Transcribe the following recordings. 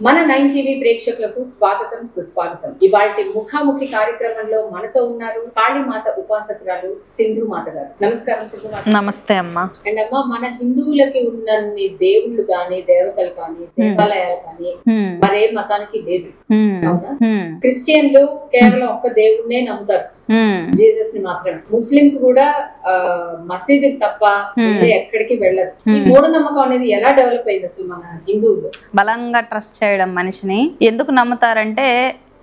మన 9 టీవీ ప్రేక్షకులకు స్వాగతం సుస్వాగతం. ఇవాల్టి ముఖాముఖి కార్యక్రమంలో మనతో ఉన్నారు కాళీమాత ఉపాసకురాలు సింధు మాత గారు. నమస్కారం సింధు మాత. నమస్తే అమ్మా. అండ్ అమ్మ, మన హిందువులకి ఉన్నన్ని దేవుళ్ళు గాని దేవతలు కానీ దేవాలయాలు కానీ మరే మతానికి లేదు. అవునా? క్రిస్టియన్లు కేవలం ఒక్క దేవుడినే నమ్ముతారు, జీసస్ ని మాత్రమే. ముస్లిమ్స్ కూడా మసీదు తప్ప ఎక్కడికి వెళ్ళదు. ఈ మూఢనమ్మకం అనేది ఎలా డెవలప్ అయింది అసలు మన హిందువులు? బలంగా ట్రస్ట్ చేయడం మనిషిని ఎందుకు నమ్ముతారంటే,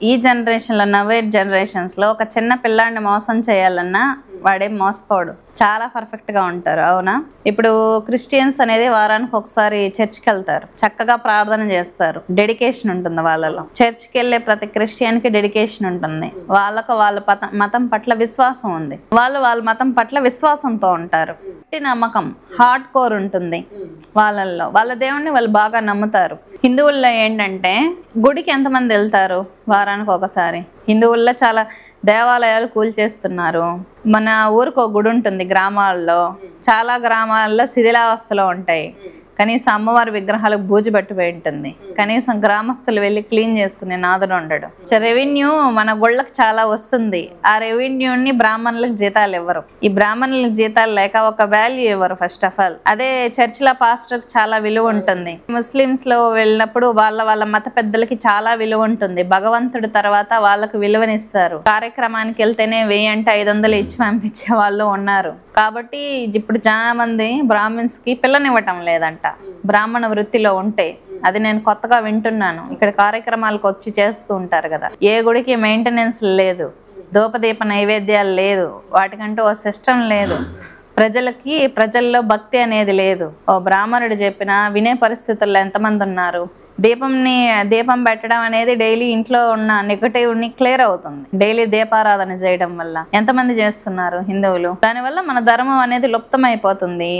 ఈ జనరేషన్ లో నవేట్ జనరేషన్స్ లో ఒక చిన్న పిల్లాడిని మోసం చేయాలన్నా వాడేం మోసపోడు, చాలా పర్ఫెక్ట్ గా ఉంటారు. అవునా? ఇప్పుడు క్రిస్టియన్స్ అనేది వారానికి ఒకసారి చర్చ్కి వెళ్తారు, చక్కగా ప్రార్థన చేస్తారు, డెడికేషన్ ఉంటుంది వాళ్ళలో. చర్చ్కి వెళ్ళే ప్రతి క్రిస్టియన్ కి డెడికేషన్ ఉంటుంది, వాళ్ళకు వాళ్ళ మతం పట్ల విశ్వాసం ఉంది, వాళ్ళు వాళ్ళ మతం పట్ల విశ్వాసంతో ఉంటారు. నమ్మకం హార్డ్ కోర్ ఉంటుంది వాళ్ళల్లో, వాళ్ళ దేవుణ్ణి వాళ్ళు బాగా నమ్ముతారు. హిందువుల్లో ఏంటంటే గుడికి ఎంతమంది వెళ్తారు? వారానికి ఒకసారి. హిందువుల్లో చాలా దేవాలయాలు కూల్చేస్తున్నారు. మన ఊరికి ఒక గుడి ఉంటుంది గ్రామాల్లో, చాలా గ్రామాల్లో శిథిలావస్థలో ఉంటాయి. కనీసం అమ్మవారి విగ్రహాలకు బూజు పట్టిపోయి ఉంటుంది, కనీసం గ్రామస్తులు వెళ్ళి క్లీన్ చేసుకునే నాదుడు ఉండడు. రెవెన్యూ మన గుళ్ళకి చాలా వస్తుంది, ఆ రెవెన్యూని బ్రాహ్మణులకు జీతాలు ఇవ్వరు. ఈ బ్రాహ్మణులకు జీతాలు లేక ఒక వాల్యూ ఇవ్వరు ఫస్ట్ ఆఫ్ ఆల్. అదే చర్చిల పాస్టర్ చాలా విలువ ఉంటుంది. ముస్లిమ్స్ లో వెళ్ళినప్పుడు వాళ్ళ మత పెద్దలకి చాలా విలువ ఉంటుంది. భగవంతుడి తర్వాత వాళ్ళకు విలువనిస్తారు. కార్యక్రమానికి వెళ్తేనే 1000 అంటే 500 ఇచ్చి పంపించే వాళ్ళు ఉన్నారు. కాబట్టి ఇప్పుడు చాలా మంది బ్రాహ్మిన్స్ కి పిల్లనివ్వటం లేదంట బ్రాహ్మణ వృత్తిలో ఉంటే. అది నేను కొత్తగా వింటున్నాను. ఇక్కడ కార్యక్రమాలకు వచ్చి చేస్తూ ఉంటారు కదా, ఏ గుడికి మెయింటెనెన్స్ లేదు, ధూపదీప నైవేద్యాలు లేదు, వాటికంటూ ఓ సిస్టమ్ లేదు. ప్రజల్లో భక్తి అనేది లేదు. ఓ బ్రాహ్మణుడు చెప్పినా వినే పరిస్థితుల్లో ఎంతమంది ఉన్నారు? దీపం పెట్టడం అనేది డైలీ ఇంట్లో ఉన్న నెగటివ్ ని క్లియర్ అవుతుంది. డైలీ దీపారాధన చేయడం వల్ల ఎంతమంది చేస్తున్నారు హిందువులు? దానివల్ల మన ధర్మం అనేది లుప్తమైపోతుంది.